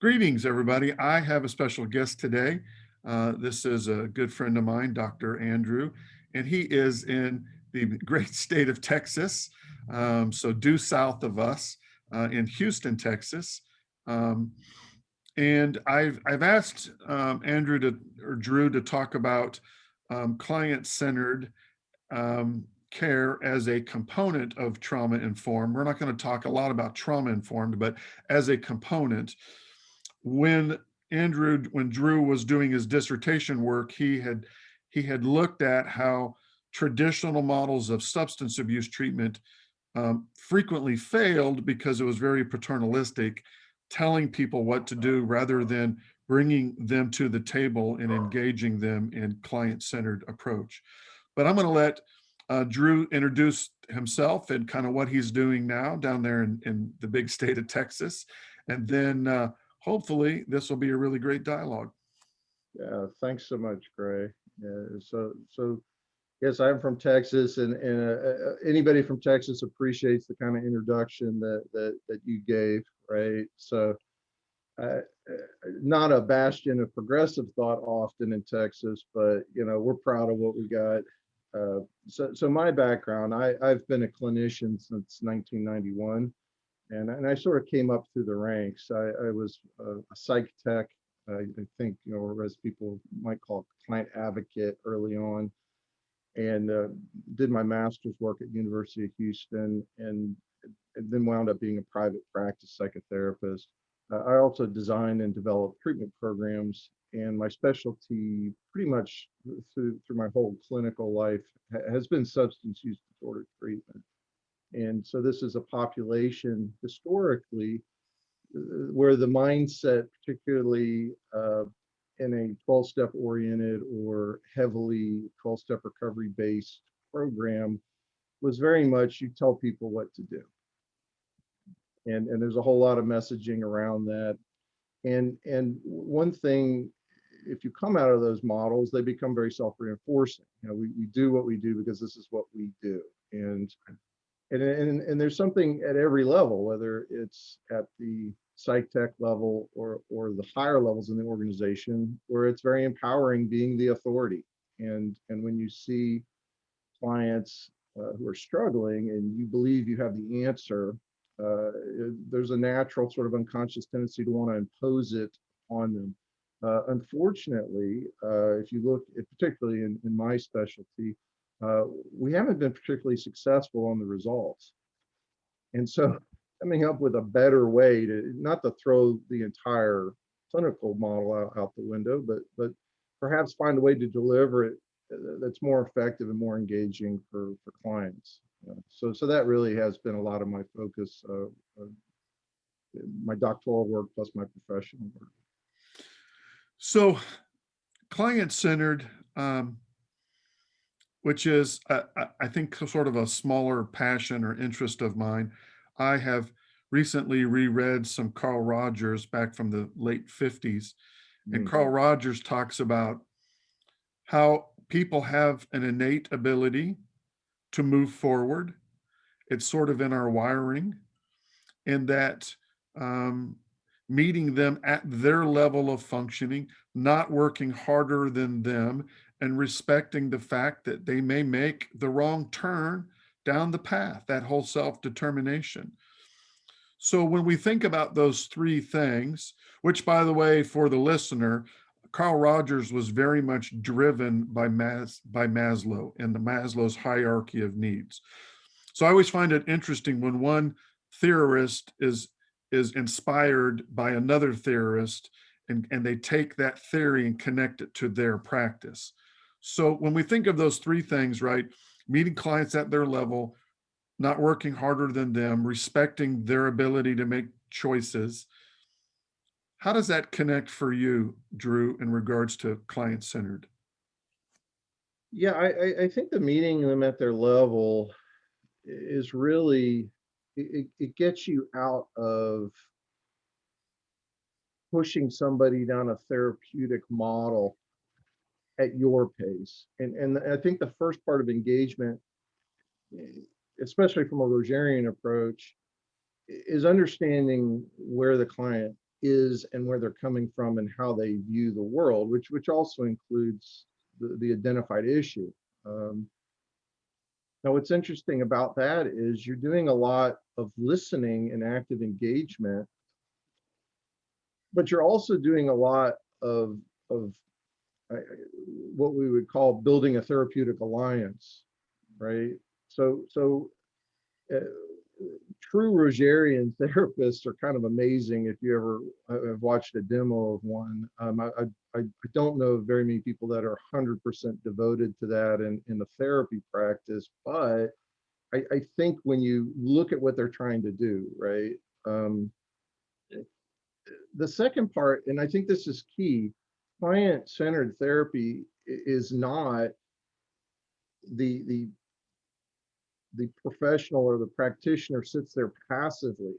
Greetings, everybody. I have a special guest today. This is a good friend of mine, Dr. Andrew, and he is in the great state of Texas, so due south of us in Houston, Texas. Um, and I've asked Andrew or Drew to talk about client-centered care as a component of trauma informed. We're not going to talk a lot about trauma informed, but as a component. When when Drew was doing his dissertation work, he had looked at how traditional models of substance abuse treatment frequently failed because it was very paternalistic, telling people what to do rather than bringing them to the table and engaging them in client-centered approach. But I'm going to let Drew introduce himself and kind of what he's doing now down there in the big state of Texas. And then hopefully this will be a really great dialogue. Yeah, thanks so much, Gray. So yes, I'm from Texas, and anybody from Texas appreciates the kind of introduction that you gave, right? Uh, Not a bastion of progressive thought often in Texas, but we're proud of what we got. So my background, I've been a clinician since 1991, and I sort of came up through the ranks. I was a psych tech, I think, or as people might call it, client advocate early on, and did my master's work at University of Houston, and then wound up being a private practice psychotherapist. I also designed and developed treatment programs, and my specialty pretty much through my whole clinical life has been substance use disorder treatment. And so this is a population historically where the mindset, particularly in a 12-step oriented or heavily 12-step recovery based program, was very much you tell people what to do. And there's a whole lot of messaging around that. And one thing, if you come out of those models, they become very self-reinforcing. We do what we do because this is what we do. And there's something at every level, whether it's at the psych tech level or the higher levels in the organization, where it's very empowering being the authority. And when you see clients who are struggling and you believe you have the answer, uh, there's a natural sort of unconscious tendency to want to impose it on them. Unfortunately, if you look at, particularly in my specialty, uh, we haven't been particularly successful on the results. And so coming up with a better way to not to throw the entire clinical model out the window, but perhaps find a way to deliver it that's more effective and more engaging for clients. So that really has been a lot of my focus, my doctoral work plus my professional work. So client-centered, which is, I think, sort of a smaller passion or interest of mine. I have recently reread some Carl Rogers back from the late 50s. And Mm. Carl Rogers talks about how people have an innate ability to move forward. It's sort of in our wiring, and that um, meeting them at their level of functioning, not working harder than them, and respecting the fact that they may make the wrong turn down the path, that whole self determination. So when we think about those three things, which, by the way, for the listener, Carl Rogers was very much driven by Maslow and the Maslow's hierarchy of needs. So I always find it interesting when one theorist is inspired by another theorist, and they take that theory and connect it to their practice. So when we think of those three things, right, meeting clients at their level, not working harder than them, respecting their ability to make choices. How does that connect for you, Drew, in regards to client centered? Yeah, I think the meeting them at their level is really, it gets you out of pushing somebody down a therapeutic model at your pace. And I think the first part of engagement, especially from a Rogerian approach, is understanding where the client is and where they're coming from and how they view the world, which also includes the identified issue. Um, Now, what's interesting about that is you're doing a lot of listening and active engagement, but you're also doing a lot of uh, what we would call building a therapeutic alliance, right? So uh, true Rogerian therapists are kind of amazing. If you ever have watched a demo of one, I don't know very many people that are 100% devoted to that in a therapy practice, but I think when you look at what they're trying to do, right? Um, the second part, and I think this is key, client-centered therapy is not the the professional or the practitioner sits there passively.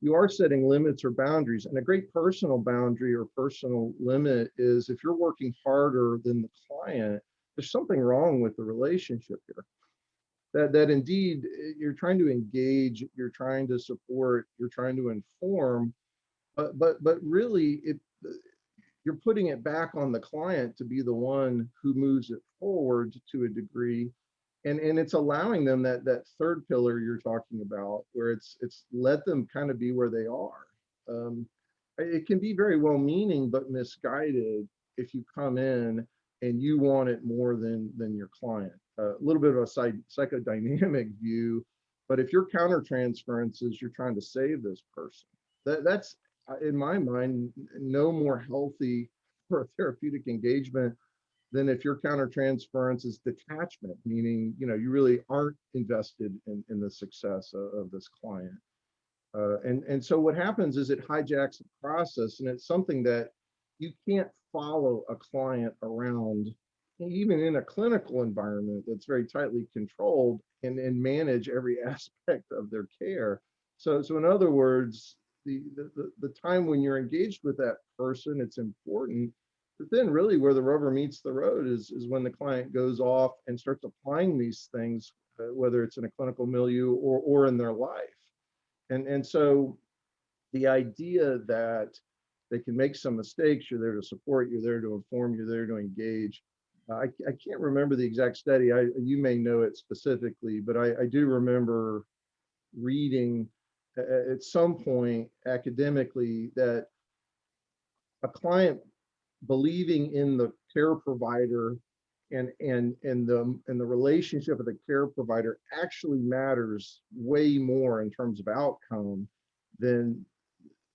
You are setting limits or boundaries, and a great personal boundary or personal limit is if you're working harder than the client, there's something wrong with the relationship here. That indeed you're trying to engage, you're trying to support, you're trying to inform, but really you're putting it back on the client to be the one who moves it forward to a degree, and it's allowing them that third pillar you're talking about, where it's let them kind of be where they are. um, it can be very well meaning but misguided if you come in and you want it more than your client. A little bit of a psychodynamic view, but if your countertransference is you're trying to save this person, that's in my mind no more healthy for a therapeutic engagement than if your countertransference is detachment, meaning you really aren't invested in the success of this client. And so what happens is it hijacks the process, and it's something that you can't follow a client around, even in a clinical environment that's very tightly controlled, and manage every aspect of their care. So in other words, the time when you're engaged with that person, it's important. But then really where the rubber meets the road is when the client goes off and starts applying these things, whether it's in a clinical milieu or in their life. And so the idea that they can make some mistakes, you're there to support, you're there to inform, you're there to engage. I can't remember the exact study. You may know it specifically, but I do remember reading at some point academically that a client believing in the care provider and the relationship of the care provider actually matters way more in terms of outcome than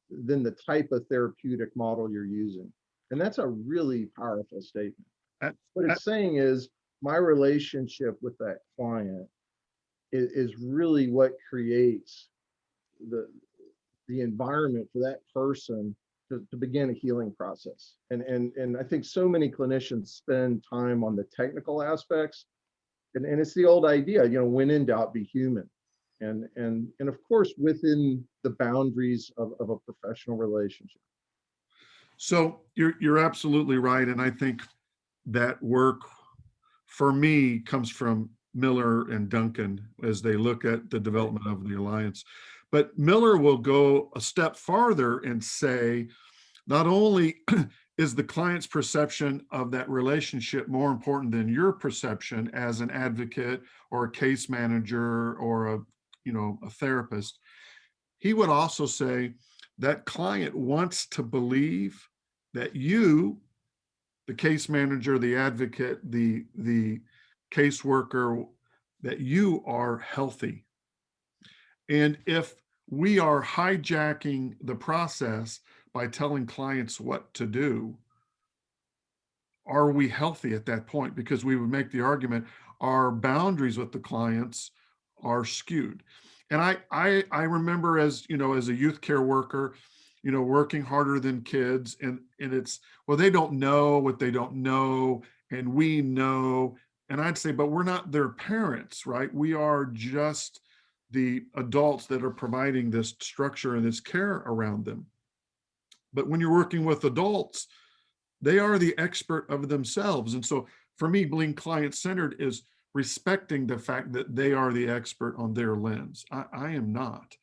the type of therapeutic model you're using. And that's a really powerful statement. Uh, What uh, it's saying is my relationship with that client is really what creates the the environment for that person to begin a healing process. And I think so many clinicians spend time on the technical aspects, and it's the old idea, when in doubt, be human. And of course, within the boundaries of a professional relationship. So you're absolutely right, and I think that work for me comes from Miller and Duncan as they look at the Right. development of the alliance. But Miller will go a step farther and say not only is the client's perception of that relationship more important than your perception as an advocate or a case manager or a therapist, he would also say that client wants to believe that you, the case manager, the advocate, the caseworker, that you are healthy. And if we are hijacking the process by telling clients what to do, are we healthy at that point? Because we would make the argument our boundaries with the clients are skewed. And I remember as a youth care worker, working harder than kids, and it's, well, they don't know what they don't know, and we know. And I'd say, but we're not their parents, right? We are just the adults that are providing this structure and this care around them. But when you're working with adults, they are the expert of themselves. And so for me, being client centered is respecting the fact that they are the expert on their lens. I am not.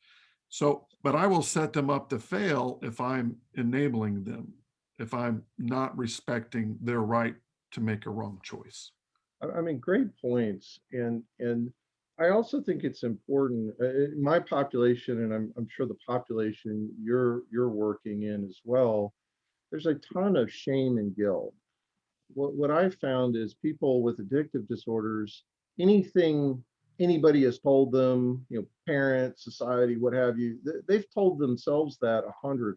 So, but I will set them up to fail if I'm enabling them, if I'm not respecting their right to make a wrong choice. I mean, great points. And I also think it's important, my population, and I'm sure the population you're working in as well, there's a ton of shame and guilt. What I found is people with addictive disorders, anything anybody has told them, parents, society, what have you, they've told themselves that 100.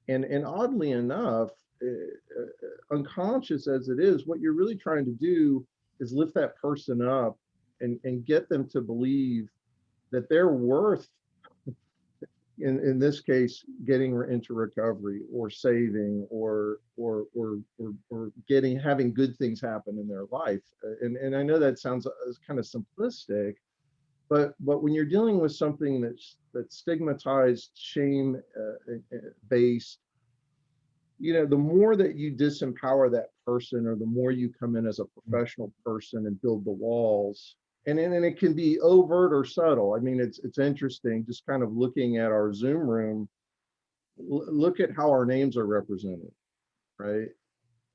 And oddly enough, unconscious as it is, what you're really trying to do is lift that person up and get them to believe that they're worth, in this case, getting into recovery or saving or getting having good things happen in their life. And I know that sounds kind of simplistic, but when you're dealing with something that's stigmatized, shame based, the more that you disempower that person, or the more you come in as a professional person and build the walls, and it can be overt or subtle. I mean, it's interesting just kind of looking at our Zoom room. Look at how our names are represented, right?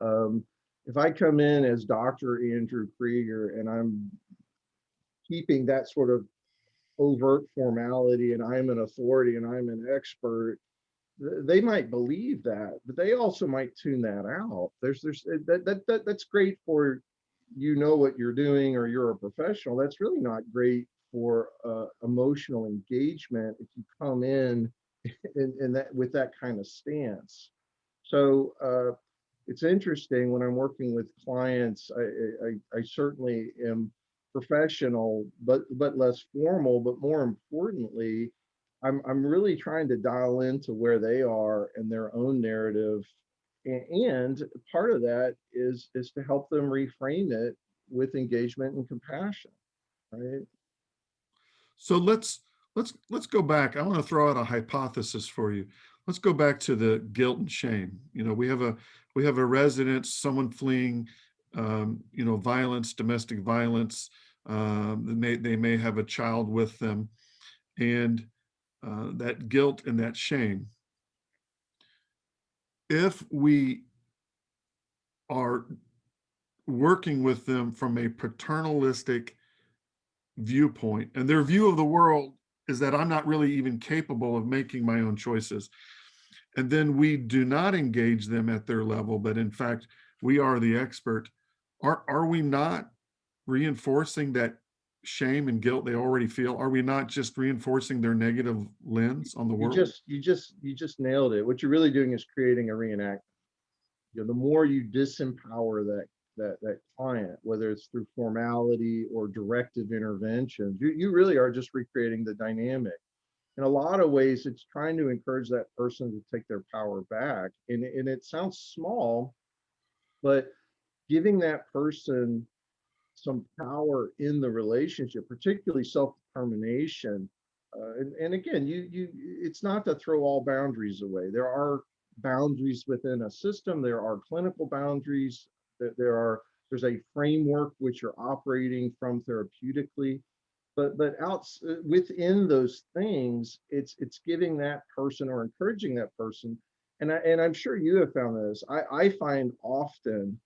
Um, if I come in as Dr. Andrew Kriger and I'm keeping that sort of overt formality, and I'm an authority and I'm an expert, they might believe that, but they also might tune that out. There's that's great for, what you're doing, or you're a professional. That's really not great for emotional engagement if you come in that with that kind of stance. So it's interesting when I'm working with clients. I certainly am professional, but less formal. But more importantly, I'm really trying to dial into where they are and their own narrative, and part of that is to help them reframe it with engagement and compassion, right? So let's go back. I want to throw out a hypothesis for you. Let's go back to the guilt and shame. We have a resident, someone fleeing, violence, domestic violence. They may have a child with them, and that guilt and that shame. If we are working with them from a paternalistic viewpoint, and their view of the world is that I'm not really even capable of making my own choices, and then we do not engage them at their level, but in fact we are the expert, are we not reinforcing that shame and guilt they already feel? Are we not just reinforcing their negative lens on the You world? just you just you just nailed it. What you're really doing is creating a reenactment. The more you disempower that client, whether it's through formality or directive interventions, you really are just recreating the dynamic. In a lot of ways, it's trying to encourage that person to take their power back. And it sounds small, but giving that person some power in the relationship, particularly self-determination. And again, it's not to throw all boundaries away. There are boundaries within a system. There are clinical boundaries. There's a framework which you're operating from therapeutically. But out within those things, it's giving that person or encouraging that person. And I'm sure you have found this. I find often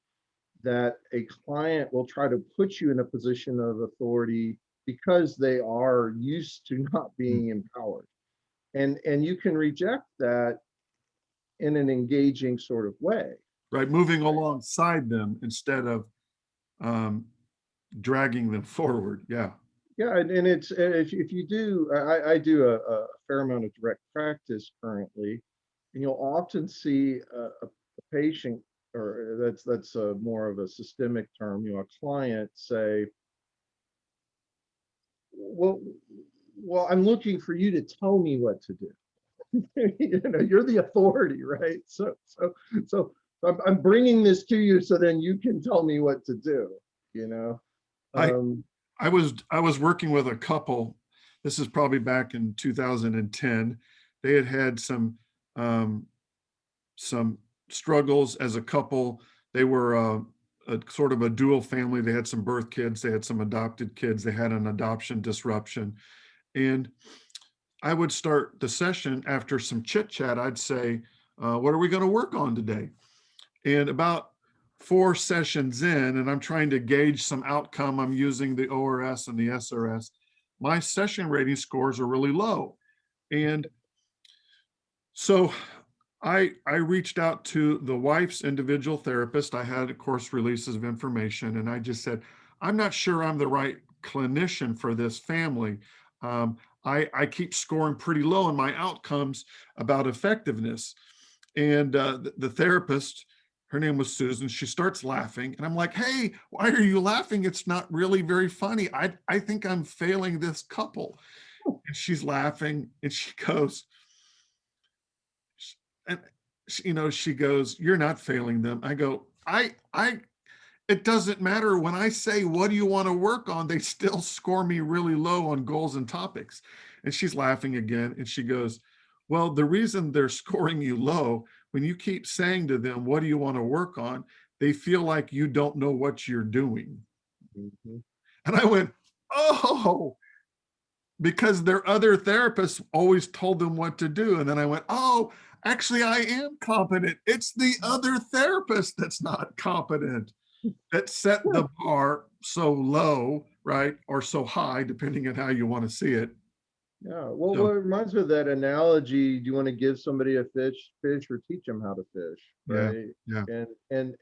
that a client will try to put you in a position of authority because they are used to not being empowered. And you can reject that in an engaging sort of way. Right, moving alongside them instead of um, dragging them forward. Yeah. Yeah, and if you do, I do a fair amount of direct practice currently, and you'll often see a patient, or that's more of a systemic term, a client say, well, I'm looking for you to tell me what to do. You're the authority, right? So I'm bringing this to you so then you can tell me what to do. You know. I Um, I was working with a couple. This is probably back in 2010. They had um, some struggles as a couple. They were a sort of a dual family. They had some birth kids. They had some adopted kids. They had an adoption disruption, and I would start the session after some chit chat. I'd say, what are we going to work on today? And about 4 sessions in, and I'm trying to gauge some outcome, I'm using the ORS and the SRS, my session rating scores are really low. And so I reached out to the wife's individual therapist. I had, of course, releases of information, and I just said, I'm not sure I'm the right clinician for this family. Um, I keep scoring pretty low in my outcomes about effectiveness. And the therapist, her name was Susan, she starts laughing. And I'm like, hey, why are you laughing? It's not really very funny. I think I'm failing this couple. And she's laughing and she goes, and she goes, you're not failing them. I go, it doesn't matter. When I say, what do you want to work on? They still score me really low on goals and topics. And she's laughing again. And she goes, well, the reason they're scoring you low, when you keep saying to them, what do you want to work on? They feel like you don't know what you're doing. Mhm. And I went, oh, because their other therapists always told them what to do. And then I went, oh, actually, I am competent. It's the other therapist that's not competent, that set Yeah. the bar so low, right? Or so high, depending on how you want to see it. Yeah. Well, So, what reminds me of that analogy, do you want to give somebody a fish or teach them how to fish, yeah, right? yeah,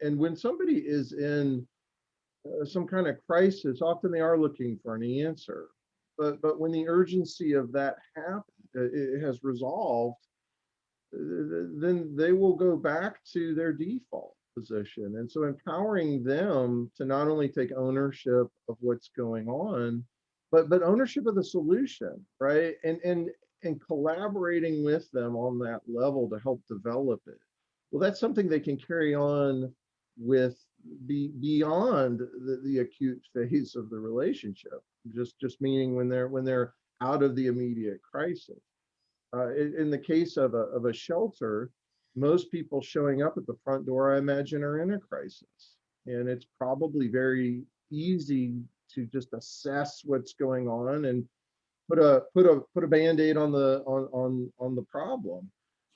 And when somebody is in some kind of crisis, often they are looking for an answer. But when the urgency of that it has resolved, then they will go back to their default position. And so empowering them to not only take ownership of what's going on, but ownership of the solution, right? And collaborating with them on that level to help develop it. Well, that's something they can carry on with beyond the acute phase of the relationship. Just meaning when they're out of the immediate crisis. In the case of a shelter, most people showing up at the front door, I imagine, are in a crisis. And it's probably very easy to just assess what's going on and put a band-aid on the problem.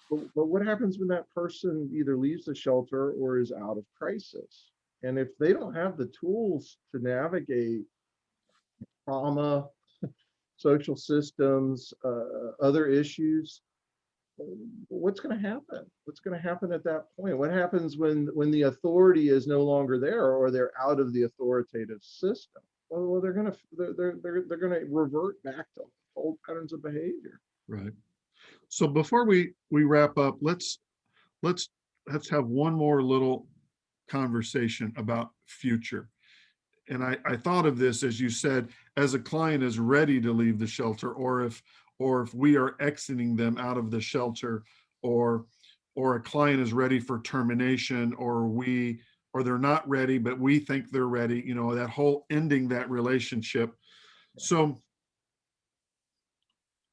But what happens when that person either leaves the shelter or is out of crisis? And if they don't have the tools to navigate trauma, social systems, other issues, what's going to happen? What's going to happen at that point? What happens when the authority is no longer there or they're out of the authoritative system? Well, they're going to revert back to old patterns of behavior. right. So before we wrap up, let's let's have one more little conversation about future. And I thought of this, as you said, as a client is ready to leave the shelter, or if we are exiting them out of the shelter, or or a client is ready for termination, or they're not ready, but we think they're ready, that whole ending that relationship. So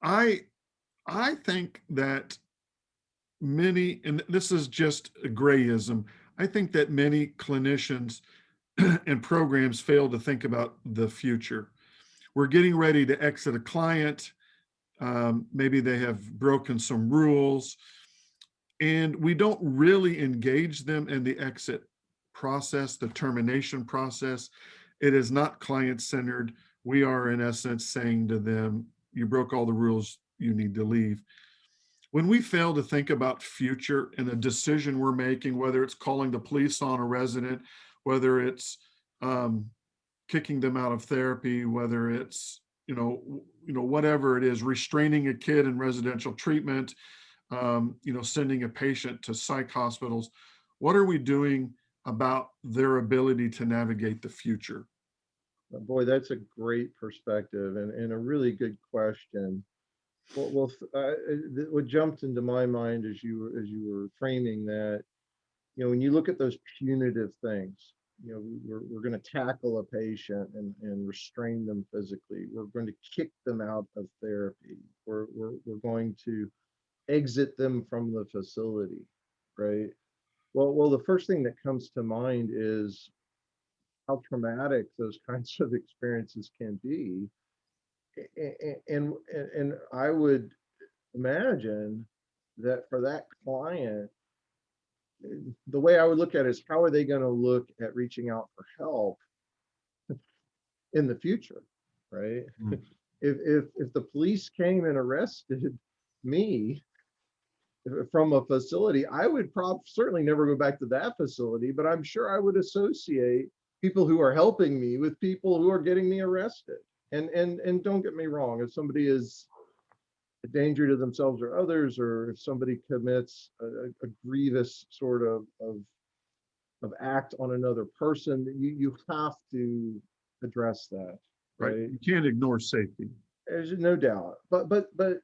I I think that many, and this is just a grayism, I think that many clinicians and programs fail to think about the future. We're getting ready to exit a client. Maybe they have broken some rules, and we don't really engage them in the exit process, the termination process. It is not client centered. We are, in essence, saying to them, you broke all the rules, you need to leave. When we fail to think about future and a decision we're making, whether it's calling the police on a resident, whether it's um, kicking them out of therapy, whether it's whatever it is, restraining a kid in residential treatment, sending a patient to psych hospitals. What are we doing about their ability to navigate the future? Boy, that's a great perspective and a really good question. What jumped into my mind as you were framing that, when you look at those punitive things, we're going to tackle a patient and restrain them physically. We're going to kick them out of therapy. We're going to exit them from the facility, right? Well, the first thing that comes to mind is how traumatic those kinds of experiences can be. And I would imagine that for that client, the way I would look at it is how are they going to look at reaching out for help in the future, right? Mm. If the police came and arrested me from a facility, I would certainly never go back to that facility, but I'm sure I would associate people who are helping me with people who are getting me arrested. And don't get me wrong, if somebody is a danger to themselves or others, or if somebody commits a grievous sort of act on another person, you have to address that, Right. right? You can't ignore safety. There's no doubt. But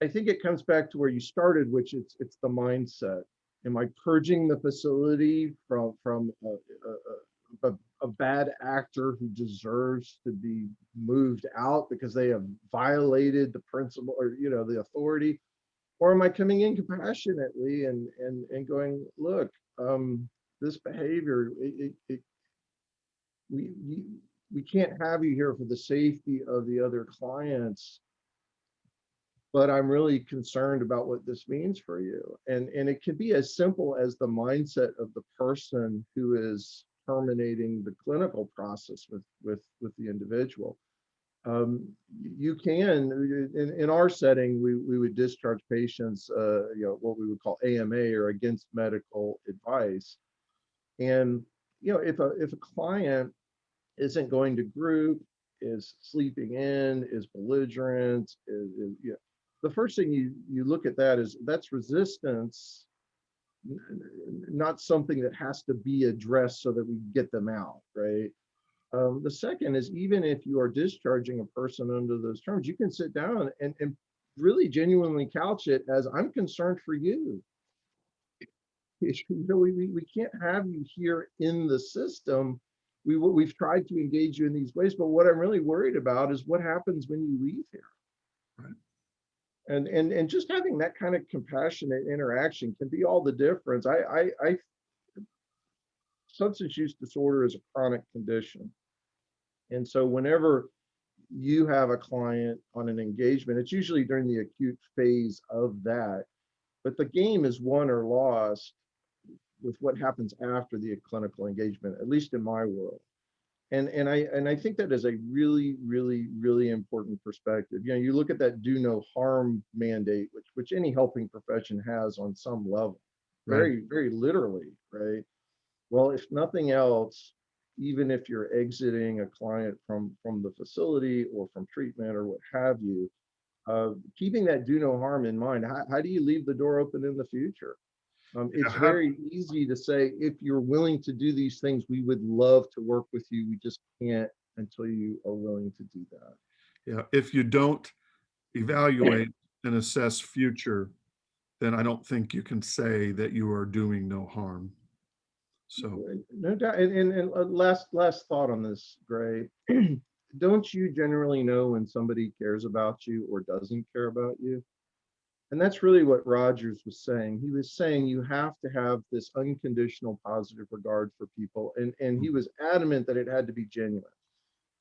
I think it comes back to where you started, which it's the mindset. Am I purging the facility from a bad actor who deserves to be moved out because they have violated the principle or the authority, or am I coming in compassionately and going, look, this behavior, we we can't have you here for the safety of the other clients, but I'm really concerned about what this means for you. And it can be as simple as the mindset of the person who is terminating the clinical process with the individual. You can, in our setting, we would discharge patients, what we would call AMA, or against medical advice. And if a client isn't going to group, is sleeping in, is belligerent, the first thing you look at that is that's resistance, not something that has to be addressed so that we get them out, right? The second is, even if you are discharging a person under those terms, you can sit down and really genuinely couch it as, I'm concerned for you. We can't have you here in the system. We've tried to engage you in these ways, but what I'm really worried about is what happens when you leave here. Right. And just having that kind of compassionate interaction can be all the difference. I Substance use disorder is a chronic condition. And so whenever you have a client on an engagement, it's usually during the acute phase of that. But the game is won or lost with what happens after the clinical engagement, at least in my world. And I think that is a really, really, really important perspective. You look at that do no harm mandate, which any helping profession has on some level, Right. very, very literally, right? Well, if nothing else, even if you're exiting a client from the facility or from treatment or what have you, keeping that do no harm in mind, how do you leave the door open in the future? It's How, very easy to say, if you're willing to do these things, we would love to work with you. We just can't until you are willing to do that. yeah, if you don't evaluate and assess future, then I don't think you can say that you are doing no harm. So, No doubt. And last thought on this, Gray. Don't you generally know when somebody cares about you or doesn't care about you? And that's really what Rogers was saying. He was saying you have to have this unconditional positive regard for people. And he was adamant that it had to be genuine.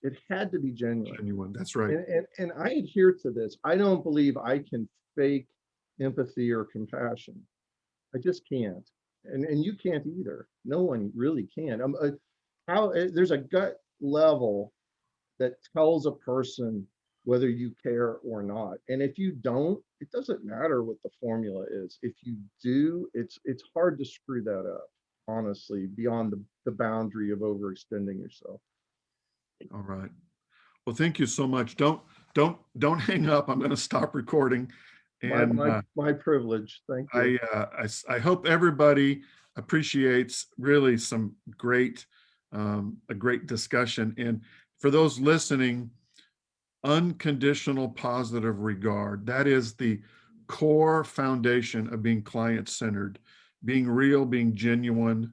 It had to be genuine. genuine, that's right. And I adhere to this. I don't believe I can fake empathy or compassion. I just can't. And you can't either. No one really can. There's a gut level that tells a person whether you care or not. And if you don't, it doesn't matter what the formula is. If you do, it's hard to screw that up, honestly, beyond the boundary of overextending yourself. All right. Well, thank you so much. Don't hang up. I'm going to stop recording. My And my my privilege. Thank you. I hope everybody appreciates really some great, a great discussion. And for those listening, unconditional positive regard, that is the core foundation of being client-centered, being real, being genuine,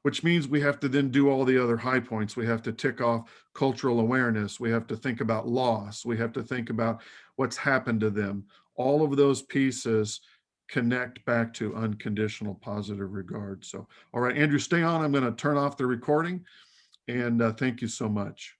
which means we have to then do all the other high points. We have to tick off cultural awareness. We have to think about loss. We have to think about what's happened to them. All of those pieces connect back to unconditional positive regard. So, all right, Andrew, stay on. I'm going to turn off the recording, and thank you so much.